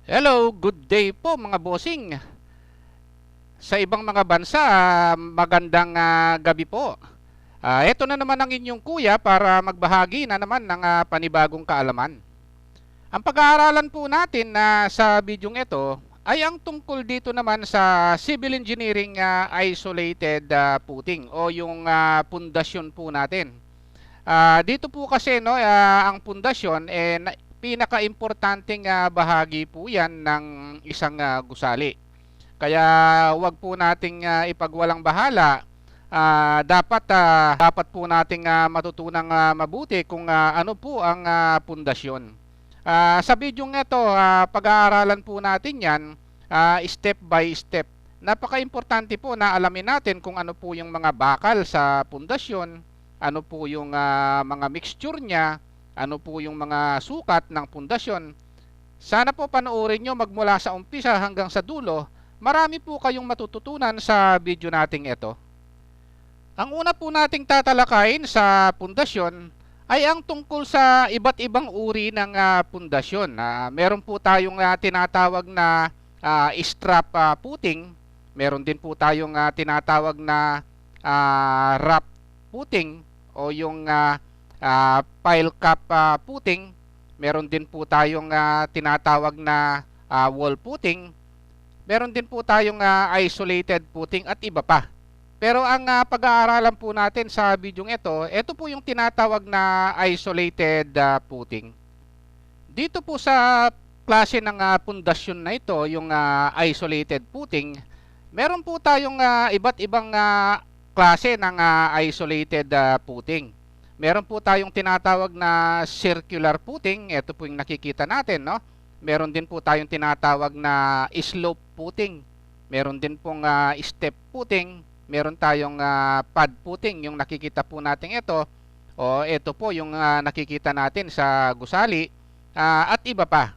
Hello, good day po mga bossing. Sa ibang mga bansa, magandang gabi po. Ito na naman ang inyong kuya para magbahagi na naman ng panibagong kaalaman. Ang pag-aaralan po natin sa bidyong ito ay ang tungkol dito naman sa civil engineering isolated footing o yung pundasyon po natin. Dito po kasi no, ang pundasyon pinaka-importanting bahagi po yan ng isang gusali. Kaya wag po nating ipagwalang bahala. Dapat po nating matutunang mabuti kung ano po ang pundasyon. Sa bidyong ito, pag-aaralan po natin 'yan step by step. Napaka-importante po na alamin natin kung ano po yung mga bakal sa pundasyon, ano po yung mga mixture niya, ano po yung mga sukat ng pundasyon. Sana po panoorin nyo magmula sa umpisa hanggang sa dulo. Marami po kayong matututunan sa video nating ito. Ang una po nating tatalakayin sa pundasyon ay ang tungkol sa iba't ibang uri ng pundasyon. Meron po tayong tinatawag na strap footing. Meron din po tayong tinatawag na rough footing o yung pile cap footing. Meron din po tayong tinatawag na wall footing. Meron din po tayong isolated footing at iba pa. Pero ang pag-aaralan po natin sa bidyong ito po yung tinatawag na isolated footing. Dito po sa klase ng pundasyon na ito, yung isolated footing, meron po tayong iba't ibang klase ng isolated footing. Meron po tayong tinatawag na circular footing, ito po yung nakikita natin, no? Meron din po tayong tinatawag na slope footing. Meron din pong step footing. Meron tayong pad footing, yung nakikita po natin ito. O ito po yung nakikita natin sa gusali at iba pa.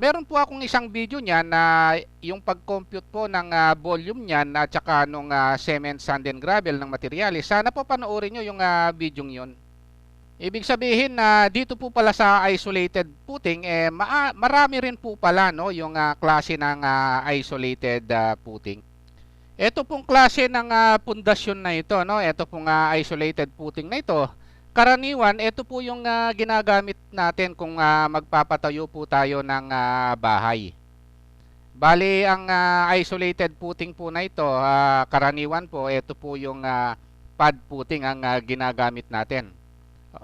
Meron po akong isang video niyan na yung pag-compute po ng volume niyan at saka nung cement, sand and gravel ng materyales. Sana po panoorin nyo yung video yun. Ibig sabihin na dito po pala sa isolated footing marami rin po pala no yung klase ng isolated footing. Ito pong klase ng pundasyon na ito no, ito pong isolated footing na ito. Karaniwan ito po yung ginagamit natin kung magpapatayo po tayo ng bahay. Bali ang isolated footing po na ito, karaniwan po ito po yung pad footing ang ginagamit natin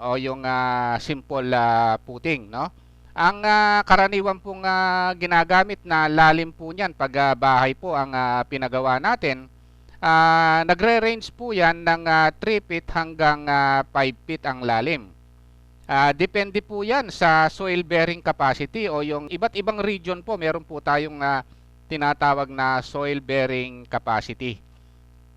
o yung simple footing, no? Ang karaniwan pong ginagamit na lalim po niyan pag bahay po ang pinagawa natin, nagre-range po yan ng 3 feet hanggang 5 feet ang lalim. Depende po yan sa soil bearing capacity o yung iba't ibang region po, meron po tayong tinatawag na soil bearing capacity.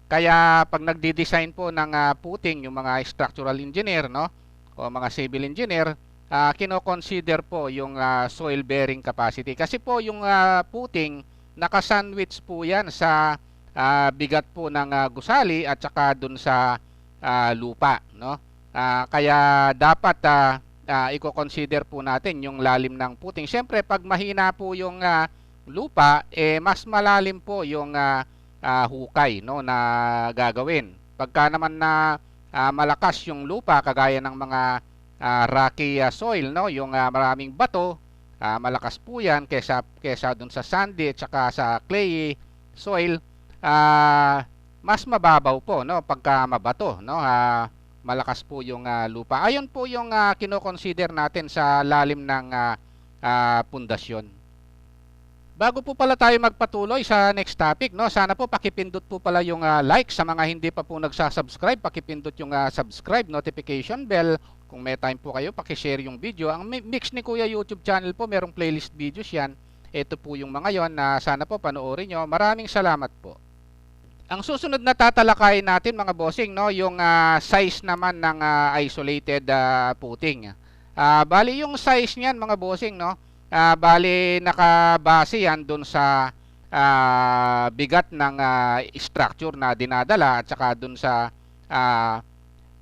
Kaya pag nagdi-design po ng footing yung mga structural engineer no o mga civil engineer, kino-consider po yung soil bearing capacity kasi po yung footing naka-sandwich po yan sa bigat po ng gusali at saka dun sa lupa no. Kaya dapat i-consider po natin yung lalim ng footing. Siyempre pag mahina po yung lupa mas malalim po yung hukay no na gagawin. Pagka naman na malakas yung lupa kagaya ng mga rocky soil no, yung maraming bato, malakas po 'yan kesa dun sa sandy at saka sa clayey soil, mas mababaw po no pagka mabato no, malakas po yung lupa. Ayon po yung kino-consider natin sa lalim ng pundasyon. Bago po pala tayo magpatuloy sa next topic, no, sana po pakipindot po pala yung like sa mga hindi pa po nagsasubscribe, pakipindot yung subscribe, notification bell. Kung may time po kayo, pakishare yung video. Ang mix ni Kuya YouTube channel po, merong playlist videos yan. Ito po yung mga yon na sana po panoorin nyo. Maraming salamat po. Ang susunod na tatalakayin natin mga bossing, no, yung size naman ng isolated footing. Bali yung size niyan mga bossing, no, bali nakabase yan dun sa bigat ng structure na dinadala at saka dun sa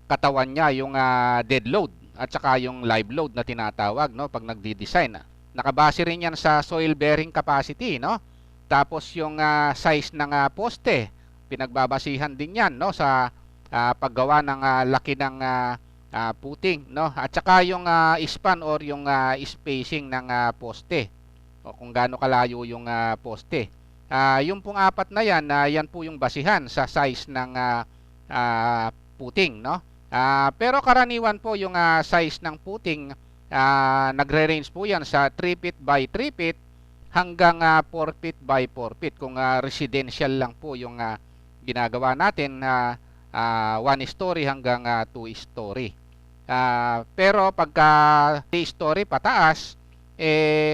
katawan niya yung dead load at saka yung live load na tinatawag no pag nagdi-design. Nakabase rin yan sa soil bearing capacity, no? Tapos yung size ng poste, pinagbabasihan din yan, no, sa paggawa ng laki ng puting, no? At saka yung span or yung spacing ng poste o kung gaano kalayo yung poste. Yung pong apat na yan, yan po yung basihan sa size ng puting, no? Pero karaniwan po yung size ng puting, nagre-range po yan sa 3 feet by 3 feet hanggang 4 feet by 4 feet kung residential lang po yung ginagawa natin, 1 story hanggang 2 story. Pero pagka 3 story pataas,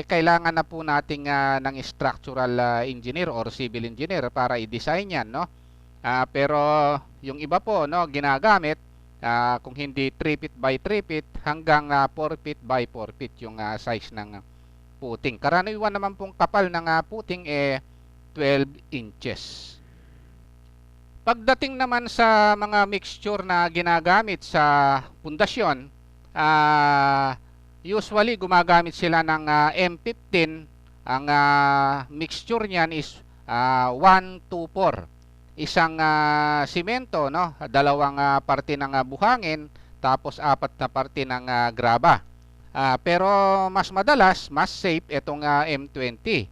kailangan na po nating ng structural engineer or civil engineer para i-design yan, no? Pero yung iba po, no, ginagamit kung hindi 3 feet by 3 feet hanggang 4 feet by 4 feet yung size ng puting. Karaniwan naman pong kapal ng puting 12 inches. Pagdating naman sa mga mixture na ginagamit sa pundasyon, usually gumagamit sila ng M15. Ang mixture niyan is 1-2-4. Isang simento, no, dalawang parte ng buhangin, tapos 4 na parte ng graba. Pero mas madalas, mas safe itong M20.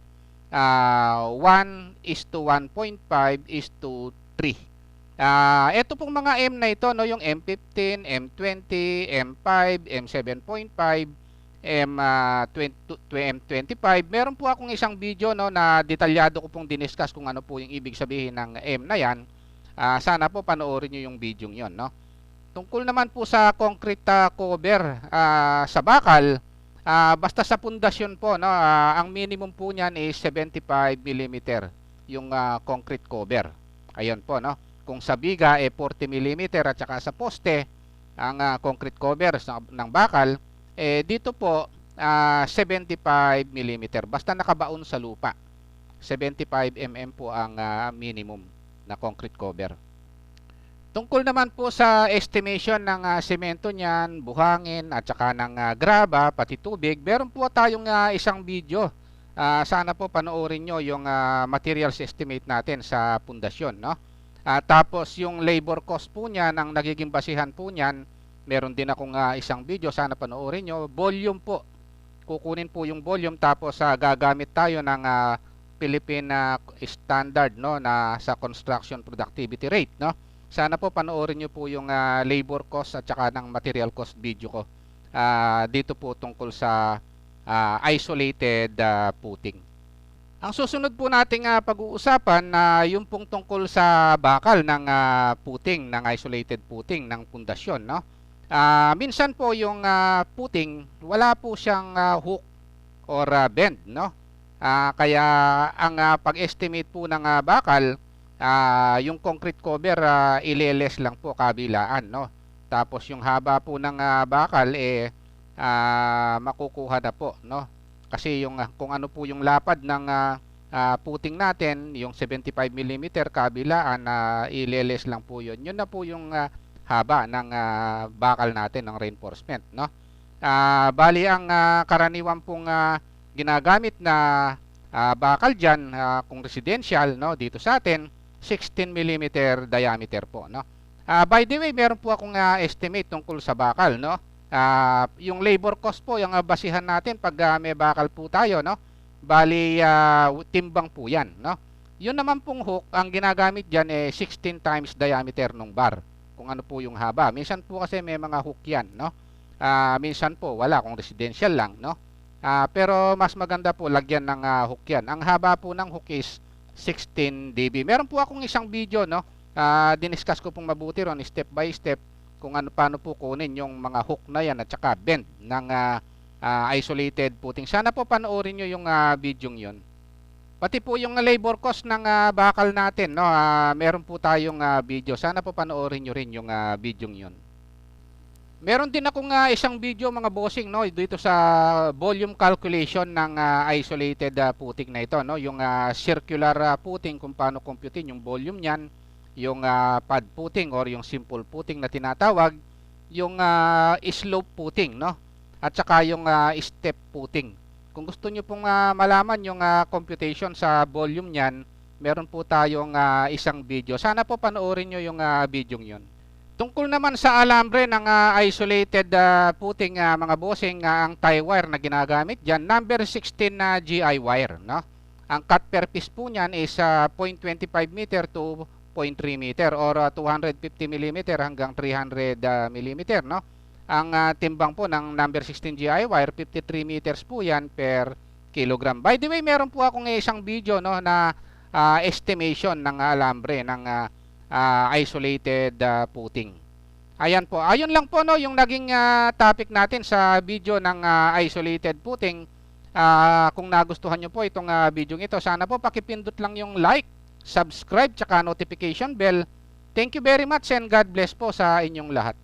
1:1.5:3. Ito pong mga M na ito, no, yung M15, M20, M5, M7.5, M25. Meron po akong isang video, no, na detalyado ko pong diniscuss kung ano po yung ibig sabihin ng M na yan. Sana po panoorin nyo yung video yon, no. Tungkol naman po sa concrete cover sa bakal, basta sa pundasyon po, no, ang minimum po niyan is 75 mm yung concrete cover. Ayun po, no. Kung sa biga 40 mm at saka sa poste ang concrete cover ng bakal, dito po 75 mm basta nakabaon sa lupa. 75 mm po ang minimum na concrete cover. Tungkol naman po sa estimation ng semento niyan, buhangin at saka ng graba, pati tubig, meron po tayong isang video. Sana po panoorin nyo yung materials estimate natin sa pundasyon, no? Tapos yung labor cost po niyan, ang nagiging basihan po niyan, meron din akong isang video, sana panoorin nyo. Volume po, kukunin po yung volume, tapos gagamit tayo ng Philippine standard, no, na sa construction productivity rate, no? Sana po panoorin nyo po yung labor cost at saka ng material cost video ko dito po tungkol sa isolated puting. Ang susunod po nating pag-uusapan na yung pong tungkol sa bakal ng puting, ng isolated puting ng pundasyon, no? Minsan po yung puting wala po siyang hook or bend, no? Kaya ang pag-estimate po ng bakal, yung concrete cover ileles lang po kabilaan, no? Tapos yung haba po ng bakal makukuha na po, no? Kasi yung kung ano po yung lapad ng puting natin, yung 75 mm kabilaan, ileles lang po yun. Yun na po yung haba ng bakal natin ng reinforcement, no? Bali ang karaniwan pong ginagamit na bakal dyan, kung residential, no, dito sa atin, 16 mm diameter po, no. By the way, meron po akong estimate tungkol sa bakal, no. Yung labor cost po, yung basihan natin pag may bakal po tayo, no. Bali timbang po 'yan, no. Yun naman pong hook, ang ginagamit diyan 16 times diameter ng bar. Kung ano po yung haba. Minsan po kasi may mga hook 'yan, no. Minsan po wala kung residential lang, no. Pero mas maganda po lagyan ng hook 'yan. Ang haba po ng hook is 16 dB. Meron po akong isang video, no. Diniscuss ko pong mabuti ron step by step kung paano po kunin yung mga hook na yan at saka bend ng isolated puting. Sana po panoorin nyo yung video yon. Pati po yung labor cost ng bakal natin, no. Meron po tayong video. Sana po panoorin nyo rin yung video yon. Meron din akong isang video, mga bossing, no, dito sa volume calculation ng isolated puting na ito, no, yung circular puting, kung paano computein yung volume niyan, yung pad puting or yung simple puting na tinatawag, yung slope puting, no, at saka yung step puting. Kung gusto nyo pong malaman yung computation sa volume niyan, meron po tayong isang video. Sana po panoorin nyo yung video yun. Tungkol naman sa alambre ng isolated puting mga bossing, ang tie wire na ginagamit dyan, number 16 na GI wire, no? Ang cut per piece po niyan is 0.25 meter to 0.3 meter or 250 mm hanggang 300 mm, no? Ang timbang po ng number 16 GI wire, 53 meters po yan per kilogram. By the way, meron po akong isang video, no, na estimation ng alambre ng isolated puting. Ayan po. Ayun lang po, no, yung naging topic natin sa video ng isolated puting. Kung nagustuhan nyo po itong video ito, sana po pakipindot lang yung like, subscribe, tsaka notification bell. Thank you very much and God bless po sa inyong lahat.